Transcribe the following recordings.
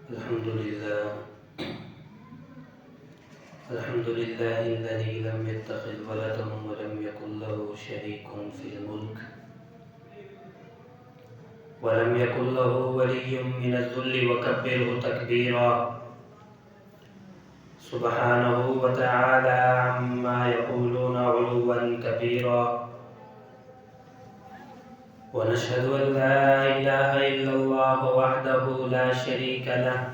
الحمد لله الذي لم يتخذ ولدا ولم يكن له شريك في الملك ولم يكن له ولي من الذل وكبره تكبيرا سبحانه وتعالى عما يقولون علوا كبيرا ونشهد أن لا إله إلا الله وحده لا شريك له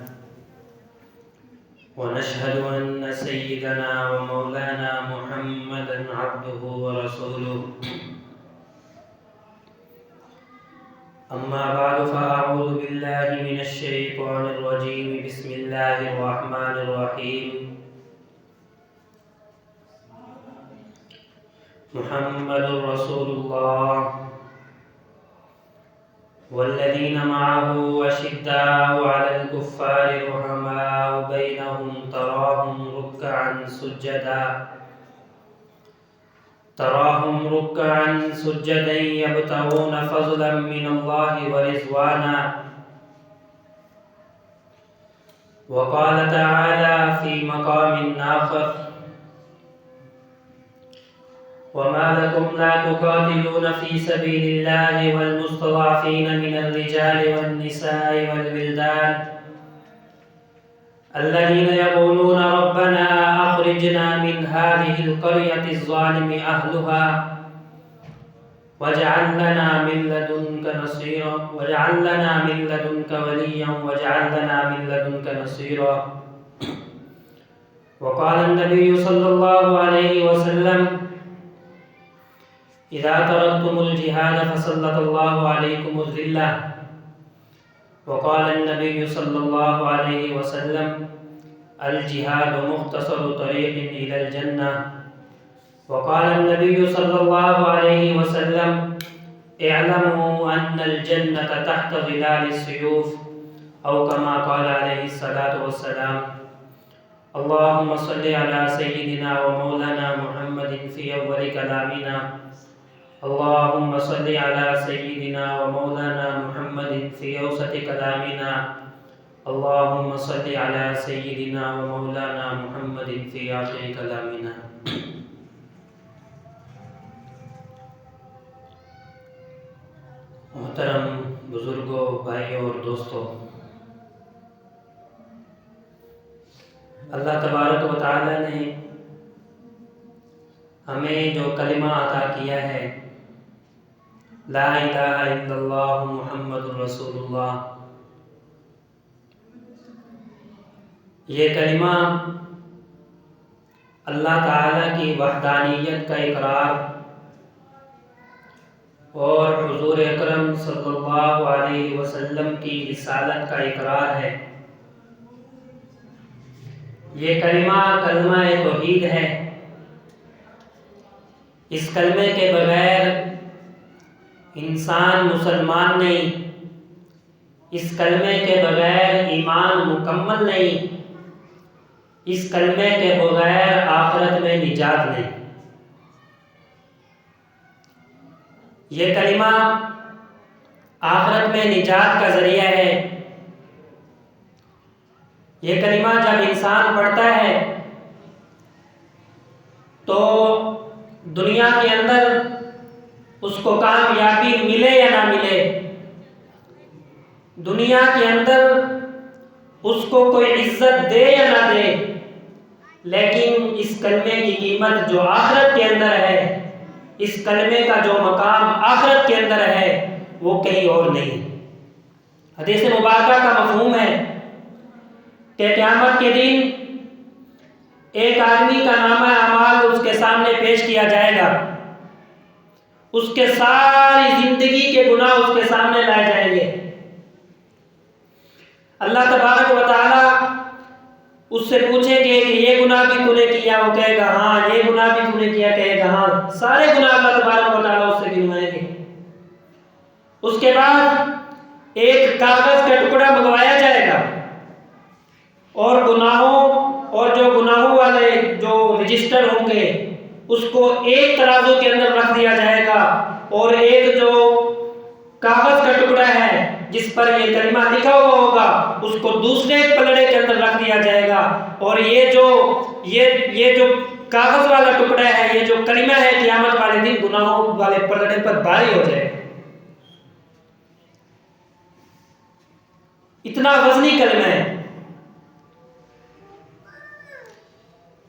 ونشهد أن سيدنا ومولانا محمدا عبده ورسوله أما بعد فأعوذ بالله من الشيطان الرجيم بسم الله الرحمن الرحيم محمد رسول الله والذين معه أشداء على الكفار رحماء بينهم تراهم ركعا سجدا يبتغون فضلا من الله ورضوانا وقال تعالى في مقام آخر وما لكم لا تقاتلون في سبيل الله والمستضعفين من الرجال والنساء والولدان الذين يقولون ربنا أخرجنا من هذه القرية الظالم أهلها واجعل لنا من لدنك نصيرا واجعل لنا من لدنك وليا واجعل لنا من لدنك نصيرا وقال النبي صلى الله عليه وسلم إذا تركتم الجهاد فسلط الله عليكم الذلة وقال النبي صلى الله عليه وسلم الجهاد مختصر طريق إلى الجنة وقال النبي صلى الله عليه وسلم اعلموا أن الجنة تحت ظلال السيوف أو كما قال عليه الصلاة والسلام اللهم صل على سيدنا ومولانا محمد في أول كلامنا اللهم صل على سيدنا ومولانا محمد في أوسط كلامنا اللهم صل على سيدنا ومولانا محمد في آخر كلامنا محترم بزرگوں، بھائیوں اور دوستوں، اللہ تبارک و تعالی نے ہمیں جو کلمہ عطا کیا ہے لا الہ الا اللہ محمد رسول اللہ، یہ کلمہ اللہ تعالیٰ کی وحدانیت کا اقرار اور حضور اکرم صلی اللہ علیہ وسلم کی رسالت کا اقرار ہے۔ یہ کلمہ کلمہ توحید ہے۔ اس کلمے کے بغیر انسان مسلمان نہیں، اس کلمے کے بغیر ایمان مکمل نہیں، اس کلمے کے بغیر آخرت میں نجات نہیں۔ یہ کلمہ آخرت میں نجات کا ذریعہ ہے۔ یہ کلمہ جب انسان پڑھتا ہے تو دنیا کے اندر اس کو کامیابی ملے یا نہ ملے، دنیا کے اندر اس کو کوئی عزت دے یا نہ دے، لیکن اس کلمے کی قیمت جو آخرت کے اندر ہے، اس کلمے کا جو مقام آخرت کے اندر ہے، وہ کہیں اور نہیں۔ حدیث مبارکہ کا مفہوم ہے کہ قیامت کے دن ایک آدمی کا نامہ اعمال اس کے سامنے پیش کیا جائے گا، اس کے ساری زندگی کے گناہ اس کے سامنے لائے جائیں گے۔ اللہ تبارک و تعالی اس سے پوچھیں گے کہ یہ گناہ بھی تو نے کیا، وہ کہے گا ہاں، یہ گناہ بھی تو نے کیا، کہے گا ہاں، سارے گناہ اللہ تبارک و تعالی اس سے گنوائیں گے۔ اس کے بعد ایک کاغذ کا ٹکڑا منگوایا جائے گا اور گناہوں اور جو گناہوں والے جو رجسٹر ہوں گے اس کو ایک ترازو کے اندر رکھ دیا جائے گا، اور ایک جو کاغذ کا ٹکڑا ہے جس پر یہ کلمہ لکھا ہوا ہوگا اس کو دوسرے پلڑے کے اندر رکھ دیا جائے گا، اور یہ جو کاغذ والا ٹکڑا ہے، یہ جو کلمہ ہے، قیامت والے دن گناہوں والے پلڑے پر بھاری ہو جائے گا۔ اتنا وزنی کلمہ ہے،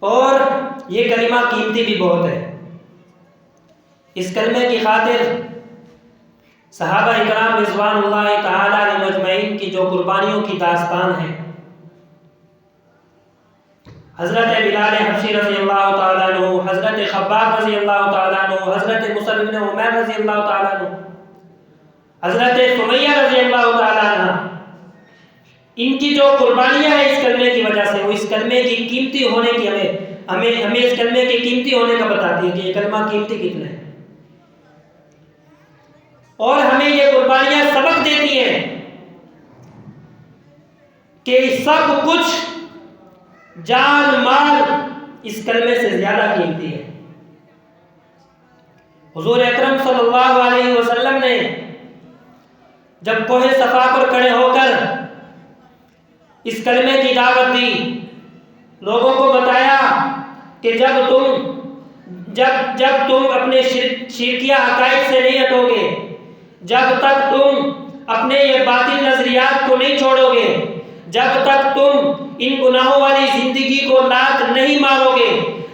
اور یہ کلمہ قیمتی بھی بہت ہے۔ اس کلمے کی خاطر صحابہ اکرام رضوان اللہ تعالی علیہم اجمعین کی جو قربانیوں کی داستان ہے، حضرت بلال حبشی رضی اللہ تعالیٰ عنہ، حضرت خباب رضی اللہ تعالیٰ عنہ، حضرت مصعب بن عمیر رضی اللہ تعالیٰ عنہ، حضرت سمیہ رضی اللہ تعالیٰ عنہ، ان کی جو قربانیاں ہیں اس کلمے کی وجہ سے، وہ اس کلمے کی قیمتی ہونے کی ہمیں اس کلمے کی قیمتی ہونے کا بتاتی ہے کہ یہ کلمہ قیمتی کتنا ہے، اور ہمیں یہ قربانیاں سبق دیتی ہیں کہ سب کچھ جان مال اس کلمے سے زیادہ قیمتی ہے۔ حضور اکرم صلی اللہ علیہ وسلم نے جب کوہ صفا پر کھڑے ہو کر اس کلمے کی دعوت دی، لوگوں کو بتایا کہ جب تم اپنے شرکیہ عقائد سے نہیں ہٹو گے، جب تک تم اپنے یہ باطل نظریات کو نہیں چھوڑو گے، جب تک تم ان گناہوں والی زندگی کو لات نہیں مارو گے،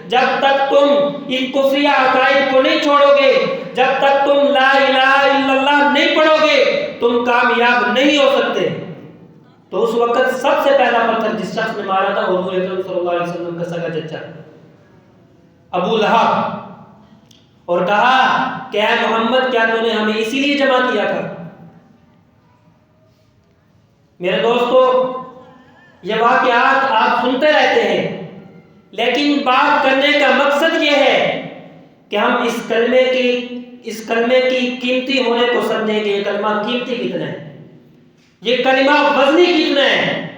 جب تک تم ان کفریہ عقائد کو نہیں چھوڑو گے، جب تک تم لا الہ الا اللہ نہیں پڑھو گے، تم کامیاب نہیں ہو سکتے۔ تو اس وقت سب سے پہلا پتھر جس شخص نے مارا تھا حضور اکرم صلی اللہ علیہ وسلم کا سگا چچا ابو لہب، اور کہا کہ اے محمد، کیا تو نے ہمیں اسی لیے جمع کیا تھا؟ میرے دوستو، یہ واقعات آپ سنتے رہتے ہیں، لیکن بات کرنے کا مقصد یہ ہے کہ ہم اس کلمے کی قیمتی ہونے کو سمجھیں کہ یہ کلمہ قیمتی کتنا ہے، یہ کلمہ وزنی کتنا ہے۔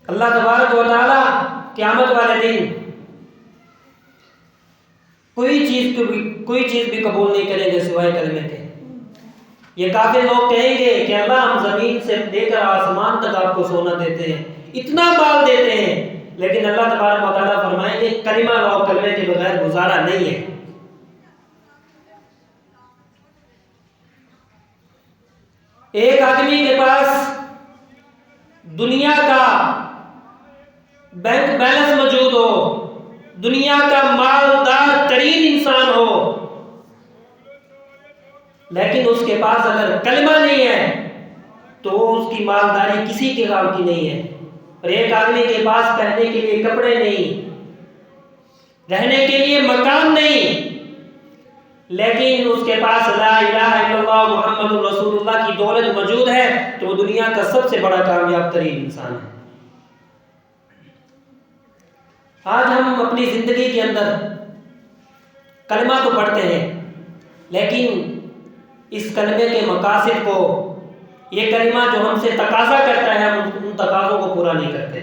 اللہ تبارک و تعالی قیامت والے دن کوئی چیز بھی قبول نہیں کریں گے سوائے کلمے کے۔ یہ کافر لوگ کہیں گے کہ اللہ، ہم زمین سے لے کر آسمان تک آپ کو سونا دیتے ہیں، اتنا مال دیتے ہیں، لیکن اللہ تبارک و تعالیٰ فرمائیں گے کلمہ لاؤ، کلمے کے بغیر گزارا نہیں ہے۔ ایک آدمی کے پاس دنیا کا بینک بیلنس موجود ہو، دنیا کا مالدار ترین انسان ہو، لیکن اس کے پاس اگر کلمہ نہیں ہے تو اس کی مالداری کسی کے کام کی نہیں ہے۔ اور ایک آدمی کے پاس پہننے کے لیے کپڑے نہیں، رہنے کے لیے مکان نہیں، لیکن اس کے پاس لا الہ الا اللہ محمد رسول اللہ کی دولت موجود ہے، تو وہ دنیا کا سب سے بڑا کامیاب ترین انسان ہے۔ آج ہم اپنی زندگی کے اندر کلمہ تو پڑھتے ہیں، لیکن اس کلمے کے مقاصد کو، یہ کلمہ جو ہم سے تقاضا کرتا ہے، ہم ان تقاضوں کو پورا نہیں کرتے۔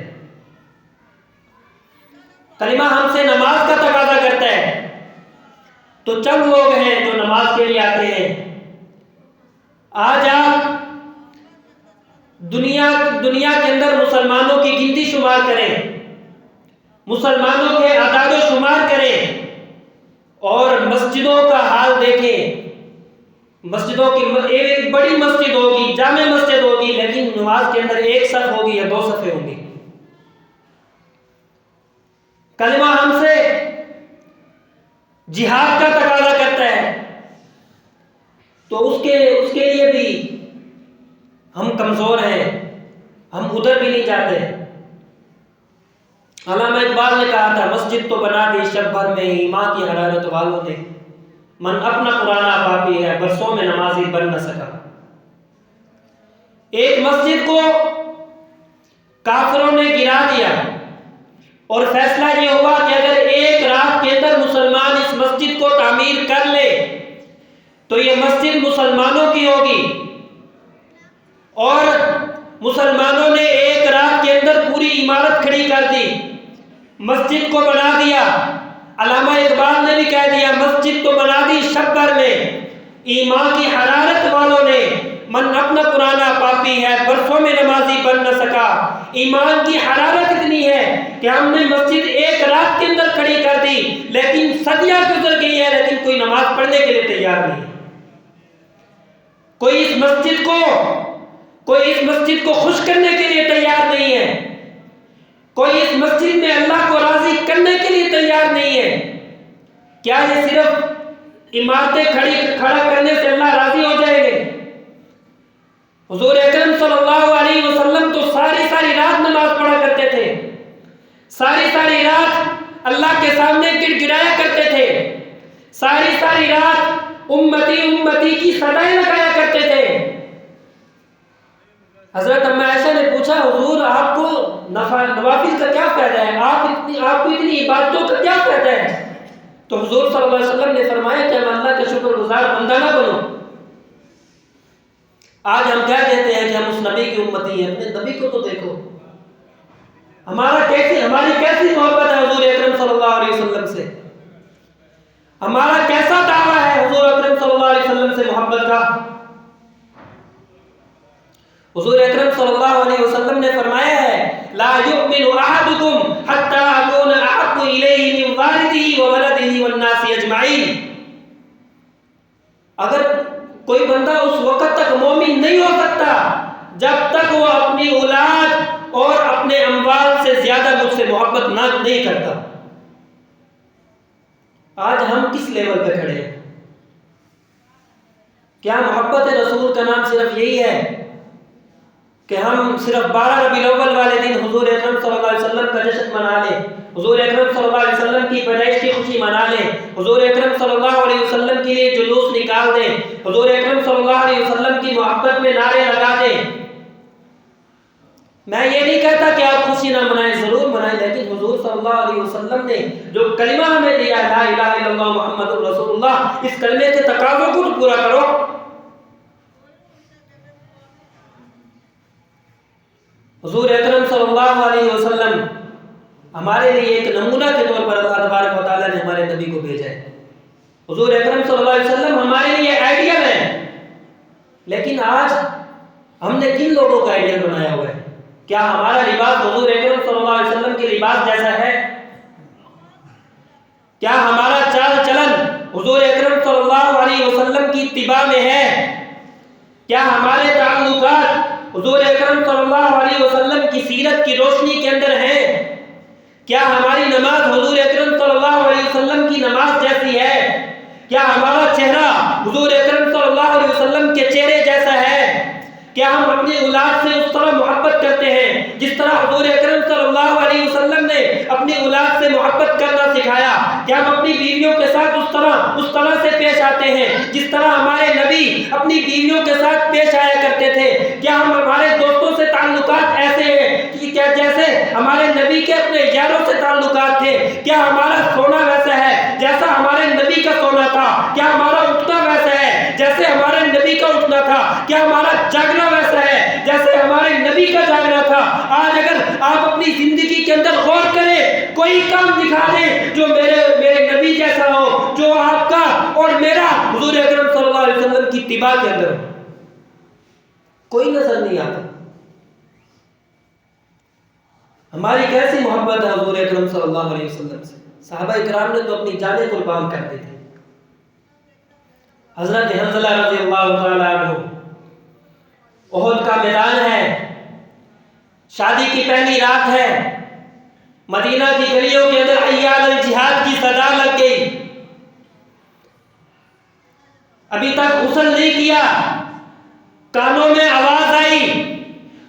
کلمہ ہم سے نماز کا تقاضا کرتا ہے، تو چند لوگ ہیں جو نماز کے لیے آتے ہیں۔ آج آپ دنیا کے اندر مسلمانوں کی گنتی شمار کریں، مسلمانوں کے اعداد و شمار کریں، اور مسجدوں کا حال دیکھیں۔ مسجدوں کی ایک بڑی مسجد ہوگی، جامع مسجد ہوگی، لیکن نماز کے اندر ایک صف ہوگی یا 2 صفیں ہوں گی۔ کلمہ ہم سے جہاد کا تقاضا کرتا ہے، تو اس کے لیے بھی ہم کمزور ہیں، ہم ادھر بھی نہیں جاتے۔ علامہ اقبال نے کہا تھا، مسجد تو بنا دی شب بھر میں ایمان کی حرارت والوں نے، من اپنا پرانا پاپی ہے برسوں میں نمازی بن نہ سکا۔ ایک مسجد کو کافروں نے گرا دیا، اور فیصلہ یہ ہوا کہ اگر ایک رات کے اندر مسلمان اس مسجد کو تعمیر کر لے تو یہ مسجد مسلمانوں کی ہوگی، اور مسلمانوں نے ایک رات کے اندر پوری عمارت کھڑی کر دی، مسجد کو بنا دیا۔ علامہ اقبال نے بھی کہہ دیا، مسجد تو بنا دی شب بھر میں ایمان کی حرارت والوں نے من اپنا پرانا پاپی ہے برسوں میں نمازی بن نہ سکا. ایمان کی حرارت اتنی ہے کہ ہم نے مسجد ایک رات کے اندر کھڑی کر دی لیکن صدیاں گزر گئی ہے لیکن کوئی نماز پڑھنے کے لیے تیار نہیں. کوئی اس مسجد کو خوش کرنے کے لیے تیار نہیں ہے. کوئی اس مسجد میں اللہ کو راضی کرنے کے لیے تیار نہیں ہے. کیا یہ صرف عمارتیں کھڑا کرنے سے اللہ راضی ہو جائیں گے؟ حضور اکرم صلی اللہ علیہ وسلم تو ساری رات نماز پڑھا کرتے تھے. ساری رات اللہ کے سامنے گر گرایا کرتے تھے. ساری رات امتی کی صدائیں لگایا کرتے تھے. حضرت اما عائشہ نے پوچھا حضور آپ کو نوافل کا کیا فائدہ ہے؟ آپ کو اتنی عبادتوں کا کیا فائدہ ہے؟ تو حضور صلی اللہ علیہ وسلم نے فرمایا کہ ہم اللہ کا شکر گزار بندہ نہ بنو. آج ہم کہہ دیتے ہیں کہ ہم اس نبی کی امتی ہیں. اپنے نبی کو تو دیکھو. ہماری کیسی محبت ہے حضور اکرم صلی اللہ علیہ وسلم سے. ہمارا کیسا دعویٰ ہے حضور اکرم صلی اللہ علیہ وسلم سے محبت کا. حضور اکرم صلی اللہ علیہ وسلم نے فرمایا ہے لا یؤمن احدکم حتی اکون احب الیہ من والدہ وولدہ والناس اجمعین. اگر کوئی بندہ اس وقت تک مومن نہیں ہو سکتا جب تک وہ اپنی اولاد اور اپنے اموال سے زیادہ مجھ سے محبت نہیں کرتا. آج ہم کس لیول پہ کھڑے ہیں؟ کیا محبت رسول کا نام صرف یہی ہے کہ ہم صرف 12 ربیع الاول والے دن حضور اکرم صلی اللہ علیہ وسلم کا جشن منا لیں, حضور اکرم صلی اللہ علیہ وسلم کی پیدائش کی خوشی منا لیں, حضور اکرم صلی اللہ علیہ وسلم کے لیے جلوس نکال دیں, حضور اکرم صلی اللہ علیہ وسلم کی محبت میں نعرے لگا دیں؟ میں یہ نہیں کہتا کہ آپ خوشی نہ منائیں, ضرور منائیں, لیکن حضور صلی اللہ علیہ وسلم نے جو کلمہ ہمیں دیا ہے لا الہ الا اللہ محمد رسول اللہ, اس کلمے کے تقاضوں کو پورا کرو. حضور اکرم صلی اللہ علیہ وسلم ہمارے لیے ایک نمونہ کے طور پر اللہ تبارک و تعالیٰ نے ہمارے نبی کو بھیجا ہے. حضور اکرم صلی اللہ علیہ وسلم ہمارے لیے آئیڈیل ہے, لیکن آج ہم نے کن لوگوں کا آئیڈیل بنایا ہوا ہے؟ کیا ہمارا لباس حضور اکرم صلی اللہ علیہ وسلم کے لباس جیسا ہے؟ کیا ہمارا چال چلن حضور اکرم صلی اللہ علیہ وسلم کی اتباع میں ہے؟ کیا ہمارے تعلقات حضور اکرم صلی اللہ علیہ وسلم کی سیرت کی روشنی کے اندر ہیں؟ کیا ہماری نماز حضور اکرم صلی اللہ علیہ وسلم کی نماز جیسی ہے؟ کیا ہمارا چہرہ حضور اکرم صلی اللہ علیہ وسلم کے چہرے جیسا ہے؟ کیا ہم اپنی اولاد سے اس طرح محبت کرتے ہیں جس طرح حضور اکرم صلی اللہ علیہ وسلم نے اپنی اولاد سے محبت کرنا سکھایا؟ کیا ہم اپنی بیویوں کے ساتھ اس طرح سے پیش آتے ہیں جس طرح ہمارے نبی اپنی بیویوں کے ساتھ پیش آیا کرتے تھے؟ کیا ہم ہمارے دوستوں سے تعلقات ایسے ہیں کہ کیا جیسے ہمارے نبی کے اپنے یاروں سے تعلقات تھے؟ کیا ہمارا سونا ویسا ہے جیسا ہمارے نبی کا سونا تھا؟ کیا ہمارا اٹھنا ویسا ہے جیسے ہمارے نبی کا اٹھنا تھا؟ کیا ہمارا جاگنا ویسا ہے جیسے ہمارے نبی کا جاگنا تھا؟ آج اگر آپ اپنی زندگی کے اندر غور کریں, کوئی کام دکھا دیں جو میرے نبی جیسا ہو, جو آپ کا اور میرا حضور اکرم صلی اللہ علیہ وسلم کی اتباع کے اندر ہو, کوئی نظر نہیں آتا. ہماری کیسی محبت ہے حضور اکرم صلی اللہ علیہ وسلم سے؟ صحابہ اکرام نے تو اپنی جانیں قربان کر دی تھی. حضرت حنظلہ رضی اللہ تعالی عنہ, احد کا میدان ہے, شادی کی پہلی رات ہے, مدینہ کی گلیوں کے اندر حی علی الجہاد کی صدا لگ گئی. ابھی تک غسل نہیں کیا, کانوں میں آواز آئی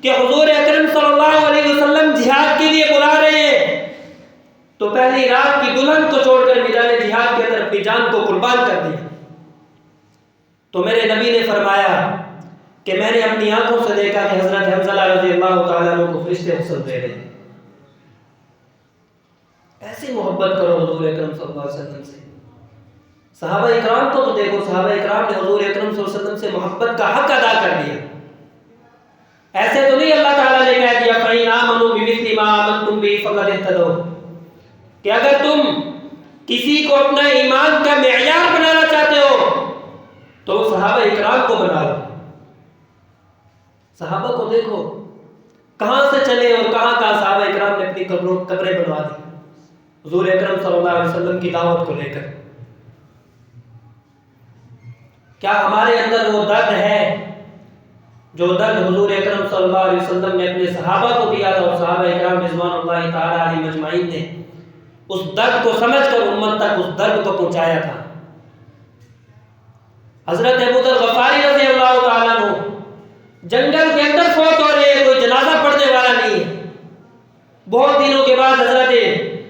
کہ حضور اکرم صلی اللہ علیہ وسلم جہاد کے لیے بلا رہے ہیں, تو پہلی رات کی دلہن کو چھوڑ کر میدان جہاد کے اندر اپنی جان کو قربان کر دیا. تو میرے نبی نے فرمایا کہ میں نے اپنی آنکھوں سے دیکھا کہ حضرت حنظلہ رضی اللہ تعالیٰ عنہ کو فرشتے غسل دے رہے ہیں. ایسی محبت کرو حضور اکرم صلی اللہ علیہ وسلم سے. صحابہ اکرام کو تو دیکھو, صحابہ اکرام نے حضور اکرم صلی اللہ علیہ وسلم سے محبت کا حق ادا کر دیا. ایسے تو نہیں اللہ تعالیٰ نے کہہ دیا فَإِنْ آمَنُوا بِمِثْلِ مَا آمَنْتُمْ بِهِ فَقَدِ اهْتَدَوْا, کہ اگر تم کسی کو اپنا ایمان کا معیار بنانا چاہتے ہو تو وہ صحابہ اکرام کو بنا لو۔ صحابہ کو دیکھو کہاں سے چلے اور کہاں صحابہ اکرام نے اپنی قبریں بنوا دی حضور اکرم صلی اللہ علیہ وسلم کی دعوت کو لے کر۔ کیا ہمارے اندر وہ درد ہے جو درد حضور اکرم صلی اللہ علیہ وسلم نے اپنے صحابہ کو دیا تھا اور صحابہ اکرام رضوان اللہ تعالی علیہم اجمعین نے اس درد کو سمجھ کر امت تک اس درد کو پہنچایا تھا؟ حضرت ابو ذر غفاری رضی اللہ تعالیٰ عنہ جنگل کے اندر فوت ہو رہے ہیں، کوئی جنازہ پڑھنے والا نہیں ہے۔ بہت دنوں کے بعد حضرت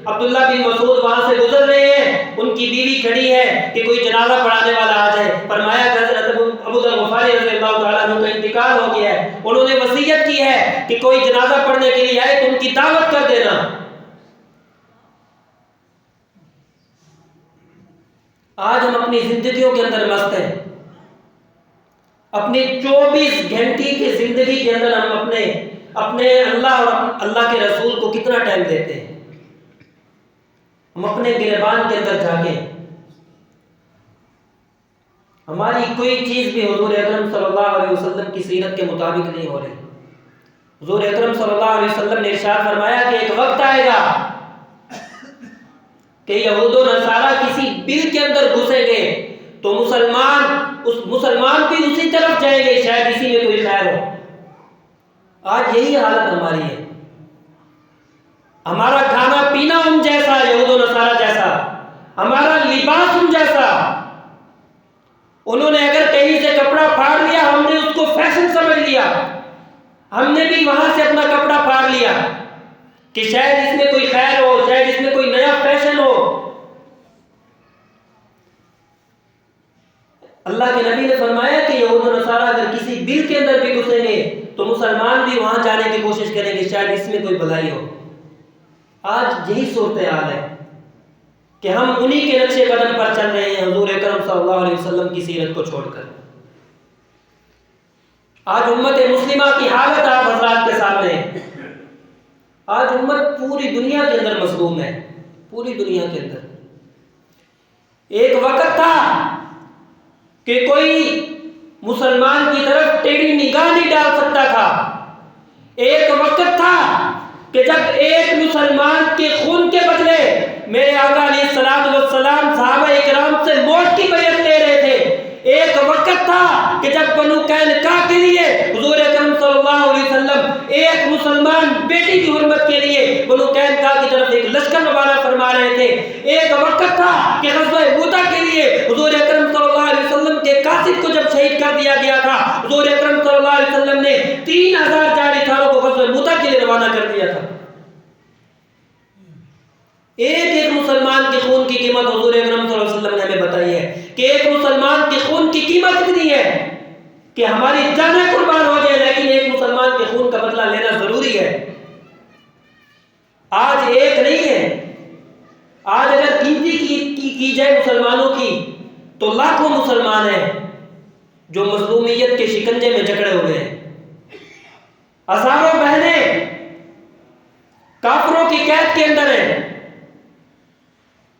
عبداللہ بن مسعود وہاں سے گزر رہے ہیں، ان کی بیوی کھڑی ہے کہ کوئی جنازہ پڑھانے والا آ جائے۔ فرمایا کہ حضرت ابو ذر غفاری رضی اللہ تعالیٰ عنہ کا انتقال ہو گیا ہے، انہوں نے وصیت کی ہے کہ کوئی جنازہ پڑھنے کے لیے آئے تو ان کی دعوت کر دینا۔ آج ہم اپنی زندگیوں کے اندر مست ہیں، اپنی 24 گھنٹے کی زندگی کے اندر ہم اپنے اللہ اور اللہ کے رسول کو کتنا ٹائم دیتے ہیں؟ ہم اپنے گریبان کے اندر جھانکیں، ہماری کوئی چیز بھی حضور اکرم صلی اللہ علیہ وسلم کی سیرت کے مطابق نہیں ہو رہی۔ حضور اکرم صلی اللہ علیہ وسلم نے ارشاد فرمایا کہ ایک وقت آئے گا کہ یہود و نصارہ کسی بل کے اندر گھسیں گے تو مسلمان بھی اسی طرف جائیں گے، شاید اسی میں کوئی خیر ہو۔ آج یہی حالت ہماری ہے، ہمارا کھانا پینا ان جیسا، یہود و نصارہ جیسا، ہمارا لباس ان جیسا۔ انہوں نے اگر کہیں سے کپڑا پھاڑ لیا، ہم نے اس کو فیشن سمجھ لیا، ہم نے بھی وہاں سے اپنا کپڑا پھاڑ لیا کہ شاید اس میں کوئی خیر ہو، شاید اس میں کوئی نیا فیشن ہو۔ اللہ کے نبی نے فرمایا کہ یہود و نصارہ اگر کسی بل کے اندر بھی گھسیں گے تو مسلمان بھی وہاں جانے کی کوشش کریں گے، شاید اس میں کوئی بھلائی ہو۔ آج یہی صورتحال ہے کہ ہم انہی کے نقش قدم پر چل رہے ہیں، حضور اکرم صلی اللہ علیہ وسلم کی سیرت کو چھوڑ کر۔ آج امت مسلمہ کی حالت آپ حضرات کے سامنے ہے۔ آج امت پوری دنیا کے اندر مظلوم ہے، پوری دنیا کے اندر۔ ایک وقت تھا کہ کوئی مسلمان کی طرف ٹیڑھی نگاہ نہیں ڈال سکتا تھا۔ ایک وقت تھا کہ جب ایک مسلمان کے خون کے بدلے میرے آقا علیہ الصلوۃ والسلام صحابہ اکرام سے موت کی بیعت لے رہے تھے۔ ایک وقت تھا کہ جب بنو قینقاع کے لیے حضور اکرم صلی اللہ علیہ وسلم ایک مسلمان بیٹی کی حرمت کے لیے بنو قینقاع کی طرف ایک لشکر روانہ فرما رہے تھے۔ ایک وقت تھا کہ غزوہ موتہ کے لیے حضور اکرم صلی اللہ علیہ وسلم کے قاصد کو جب شہید کر دیا گیا تھا، حضور اکرم صلی اللہ علیہ وسلم نے 3000 جاری تھاروں کو غزوہ موتہ کے لیے روانہ کر دیا تھا۔ ایک مسلمان کے خون کی قیمت حضور اکرم صلی اللہ علیہ وسلم نے ہمیں بتائی ہے کہ ایک مسلمان کے خون کی قیمت اتنی ہے کہ ہماری جانیں قربان ہو جائے، لیکن ایک مسلمان کے خون کا بدلہ لینا ضروری ہے۔ آج ایک نہیں ہے، آج اگر گنتی کی جائے مسلمانوں کی تو لاکھوں مسلمان ہیں جو مظلومیت کے شکنجے میں جکڑے ہوئے ہیں۔ ہزاروں بہنیں کافروں کی قید کے اندر ہیں۔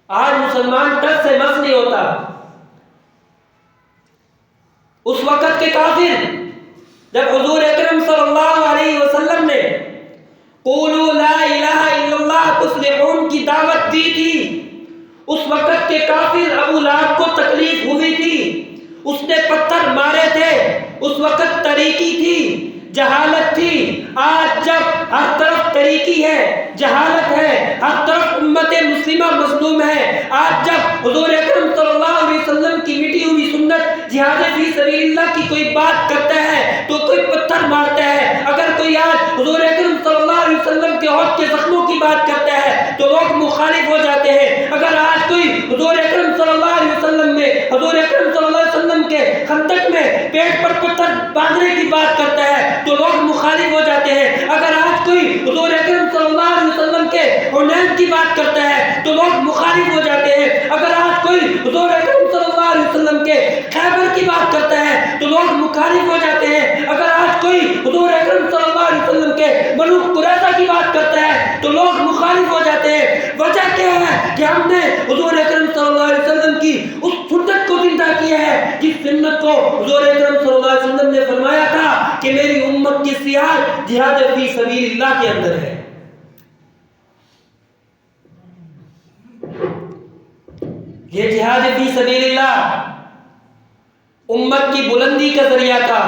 آج مسلمان ٹس سے مس نہیں ہوتا۔ اس وقت کے کافر جب حضور اکرم صلی اللہ علیہ وسلم نے قولوا لا الہ الا اللہ تفلحون کی دعوت دی تھی، اس وقت کے کافر ابو لہب کو تکلیف ہوئی تھی، اس نے پتھر مارے تھے، اس وقت طریقی تھی، جہالت تھی۔ آج جب ہر طرف طریقی ہے، جہالت ہے، ہر طرف امت مسلمہ مظلوم ہے، آج جب حضور اکرم صلی اللہ علیہ وسلم کی مٹی ہوئی سنت جہاد فی سبیل اللہ کی کوئی بات کرتا ہے تو کوئی پتھر مارتا ہے۔ اگر کوئی آج حضور اکرم صلی اللہ علیہ وسلم کے عہد کے زخموں کی بات کرتا ہے تو لوگ مخالف ہو جاتے ہیں۔ اگر آج کوئی حضور اکرم صلی اللہ علیہ وسلم میں حضور اکرم صلی اللہ علیہ وسلم کے خندق میں پیٹ پر پتھر باندھنے کی بات کرتا ہے تو لوگ مخالف ہو جاتے ہیں۔ اگر آج کوئی حضور اکرم صلی اللہ علیہ وسلم کے حنین کی بات کرتا ہے تو لوگ مخالف ہو جاتے ہیں۔ اگر آج کوئی حضور اکرم صلی اللہ علیہ وسلم کے خیبر کی بات کرتا ہے تو لوگ مخالف ہو جاتے ہیں۔ اگر آج کوئی حضور اکرم صلی اللہ علیہ وسلم کے بنو قریظہ کی بات کرتا ہے تو لوگ مخالف ہو جاتے ہیں۔ وجہ کیا ہے کہ ہم نے حضور اکرم صلی اللہ علیہ وسلم کی اس سنت کو زندہ پیچھا کیا ہے جس سنت کو حضور اکرم صلی اللہ علیہ وسلم نے فرمایا تھا کہ میری امت کی سیاحت جہاد فی سبیل اللہ کے اندر ہے. یہ جہاد فی سبیل اللہ امت کی بلندی کا ذریعہ تھا،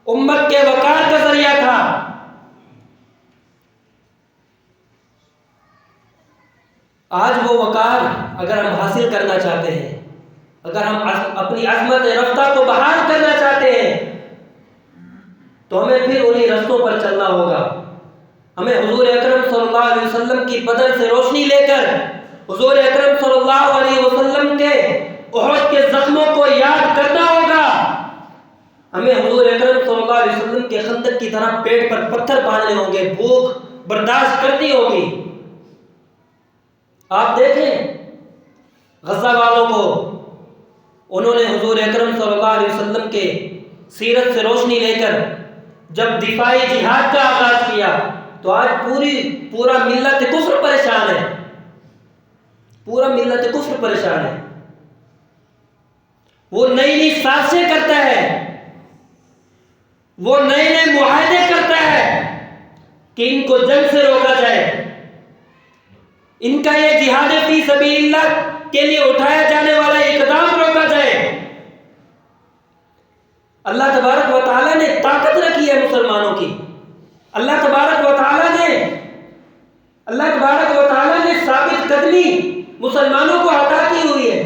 امت کے وقار کا ذریعہ تھا. آج وہ وقار اگر ہم حاصل کرنا چاہتے ہیں، اگر ہم اپنی عظمت رفتہ کو بحال کرنا چاہتے ہیں تو ہمیں پھر انہی رستوں پر چلنا ہوگا. ہمیں حضور اکرم صلی اللہ علیہ وسلم کی بدن سے روشنی لے کر حضور اکرم صلی اللہ علیہ وسلم کے احد کے زخموں کو یاد کرنا ہوگا. ہمیں حضور اکرم صلی اللہ علیہ وسلم کے خندق کی طرح پیٹ پر پتھر باندھنے ہوں گے، بھوک برداشت کرنی ہوگی. آپ دیکھیں غزہ والوں کو، انہوں نے حضور اکرم صلی اللہ علیہ وسلم کے سیرت سے روشنی لے کر جب دفاعی جہاد کا آغاز کیا تو آج پورا ملت کفر پریشان ہے، پورا ملت کفر پریشان ہے. وہ نئی نئی سازشیں کرتا ہے، وہ نئے نئے معاہدے کرتا ہے کہ ان کو جنگ سے روکا جائے، ان کا یہ جہاد فی سبیل اللہ کے لیے اٹھایا جانے والا اقدام روکا جائے. اللہ تبارک و تعالیٰ نے طاقت رکھی ہے مسلمانوں کی، اللہ تبارک و تعالیٰ نے ثابت قدمی مسلمانوں کو عطا کی ہوئی ہے.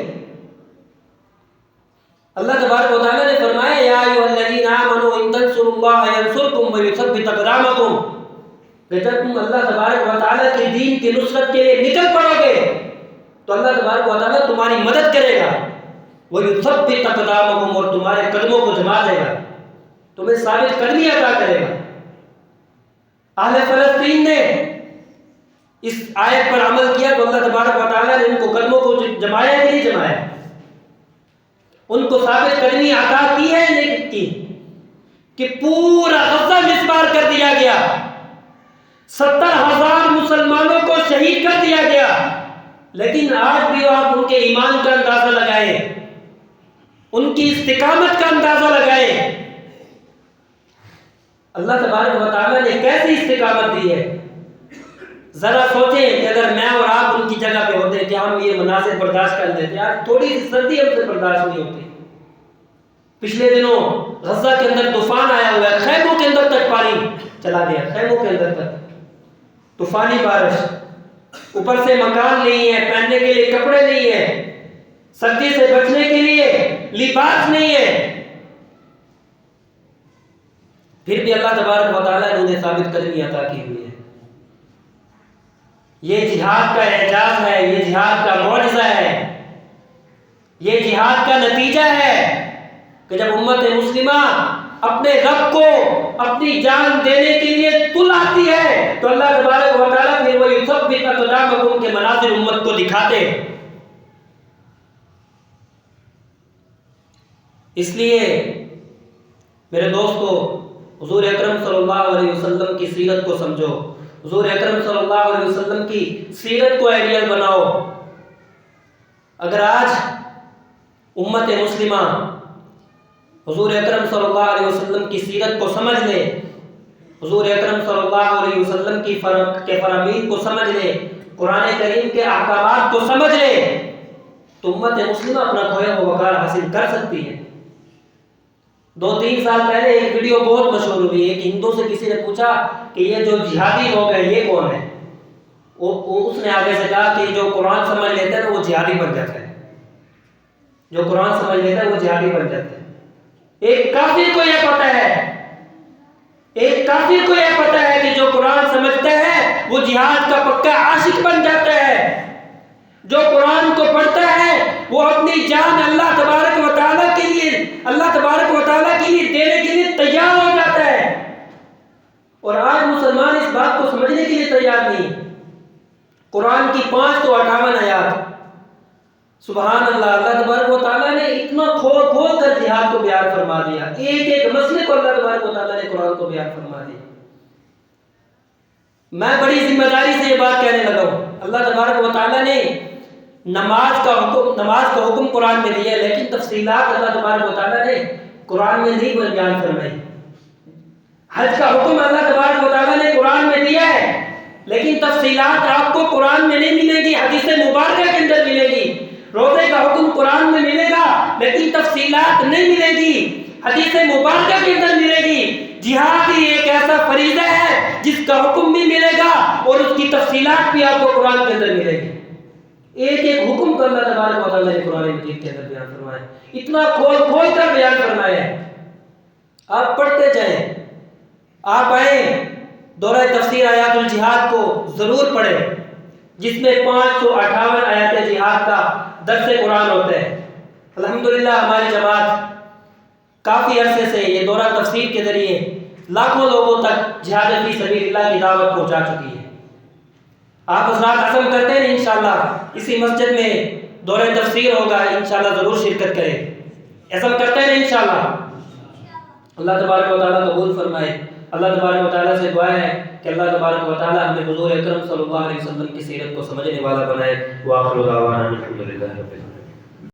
اللہ تبارک و تعالیٰ نے فرمایا یا ایھا الذین آمنوا ان تنصروا اللہ ینصرکم ویثبت اقدامکم، کہ جب تم اللہ تبارک و تعالیٰ کے دین کی نصرت کے لیے نکل پڑو گے تو اللہ تبارک و تعالیٰ تمہاری مدد کرے گا. وَيُثَبِّتْ أَقْدَامَكُمْ، اور تمہارے قدموں کو جما دے گا، تمہیں ثابت قدمی عطا کرے گا. اہل فلسطین نے اس آیت پر عمل کیا تو اللہ تبارک و تعالیٰ نے ان کو قدموں کو جمایا کہ نہیں جمایا؟ ان کو ثابت قدمی عطا کی ہے نہیں کی؟ کہ پورا غزہ مسمار کر دیا گیا، 70,000 مسلمانوں کو شہید کر دیا گیا. لیکن آج بھی آپ ان کے ایمان کا اندازہ لگائیں، ان کی استقامت کا اندازہ لگائیں. اللہ تبارک و تعالیٰ نے کیسی استقامت دی ہے. ذرا سوچیں کہ اگر میں اور آپ ان کی جگہ پہ ہوتے کہ ہم یہ مناظر برداشت کر لیتے. آج تھوڑی سی سردی ہم سے برداشت نہیں ہوتی. پچھلے دنوں غزہ کے اندر طوفان آیا ہوا ہے، خیموں کے اندر تک پانی چلا گیا، خیموں کے اندر تک طوفانی بارش، اوپر سے مکان نہیں ہے، پہننے کے لیے کپڑے نہیں ہے، سردی سے بچنے کے لیے لباس نہیں ہے. پھر بھی اللہ تبارک و تعالیٰ نے انہیں ثابت قدمی عطا کی ہوئی ہے. یہ جہاد کا اعجاز ہے، یہ جہاد کا معجزہ ہے، یہ جہاد کا نتیجہ ہے کہ جب امت مسلمہ اپنے رب کو اپنی جان دینے کے لیے تل آتی ہے تو اللہ تبارک و تعالیٰ پھر وہی ثبت اقدامکم کے مناظر امت کو دکھاتے. اس لیے میرے دوستو، حضور اکرم صلی اللہ علیہ وسلم کی سیرت کو سمجھو، حضور اکرم صلی اللہ علیہ وسلم کی سیرت کو آئیڈیل بناؤ. اگر آج امت مسلمہ حضور اکرم صلی اللہ علیہ وسلم کی سیرت کو سمجھ لے، حضور اکرم صلی اللہ علیہ وسلم کی فرامین کو سمجھ لے، قرآن کریم کے احکامات کو سمجھ لے تو امت مسلمہ اپنا کھویا ہوا وقار حاصل کر سکتی ہے. 2-3 سال پہلے ایک ویڈیو بہت مشہور ہوئی. ایک ہندو سے کسی نے پوچھا کہ یہ جو جہادی لوگ ہیں یہ کون ہے؟ اس نے آگے سے کہا کہ جو قرآن سمجھ لیتا ہے وہ جہادی بن جاتا ہے، جو قرآن سمجھ لیتا ہے وہ جہادی بن جاتا ہے. ایک کافر کو یہ پتہ ہے، ایک کافر کو یہ پتہ ہے کہ جو قرآن سمجھتا ہے وہ جہاد کا پکا عاشق بن جاتا ہے. جو قرآن کو پڑھتا ہے وہ اپنی جان اللہ تبارک و تعالیٰ کے لیے دینے کے لیے تیار ہو جاتا ہے. اور آج مسلمان اس بات کو سمجھنے کے لیے تیار نہیں. قرآن کی 558 آیات، سبحان اللہ، اللہ تبارک و تعالیٰ نے اتنا کھول کر جہاد کو بیان فرما دیا. ایک مسئلے کو اللہ تبارک و تعالیٰ نے قرآن کو بیان فرما دیا. میں بڑی ذمہ داری سے یہ بات کہنے لگا ہوں. اللہ تبارک و تعالیٰ نے نماز کا حکم قرآن میں دیا ہے، لیکن تفصیلات اللہ تبارک و تعالیٰ نے قرآن میں نہیں بیان فرمائی۔ حج کا حکم اللہ تبارک و تعالیٰ نے قرآن میں دیا ہے، لیکن تفصیلات آپ کو قرآن میں نہیں ملے گی، حدیث مبارکہ کے اندر ملے گی۔ روزے کا حکم قرآن میں ملے گا، لیکن تفصیلات نہیں ملے گی، حدیث مبارکہ کے اندر ملے گی۔ جہاد ہی ایک ایسا فریضہ ہے جس کا حکم بھی ملے گا اور اس کی تفصیلات بھی آپ کو قرآن کے اندر ملے گی۔ ایک ایک حکم کو اللہ تبارک و تعالیٰ نے قرآن مجید کے اندر بیان فرمایا، اتنا کھول کر بیان فرمایا ہے۔ آپ پڑھتے جائیں، آپ آئیں دورہ تفسیر آیات الجہاد کو ضرور پڑھیں، جس میں 558 آیات جہاد کا درس قرآن ہوتا ہے۔ الحمدللہ ہماری جماعت کافی عرصے سے یہ دورہ تفسیر کے ذریعے لاکھوں لوگوں تک جہاد فی سبیل اللہ کی دعوت پہنچا چکی ہے۔ آپ حضرات عزم کرتے ہیں انشاءاللہ اسی مسجد میں دورہ تفسیر ہوگا، انشاءاللہ ضرور شرکت کریں، عزم کرتے ہیں انشاءاللہ۔ اللہ تبارک و تعالیٰ قبول فرمائے۔ اللہ تبارک و تعالیٰ سے دعا ہے کہ اللہ تبارک و تعالیٰ ہمیں حضور اکرم صلی اللہ علیہ وسلم کی سیرت کو سمجھنے والا بنائے۔ وآخر دعوانا الحمدللہ رب العالمین۔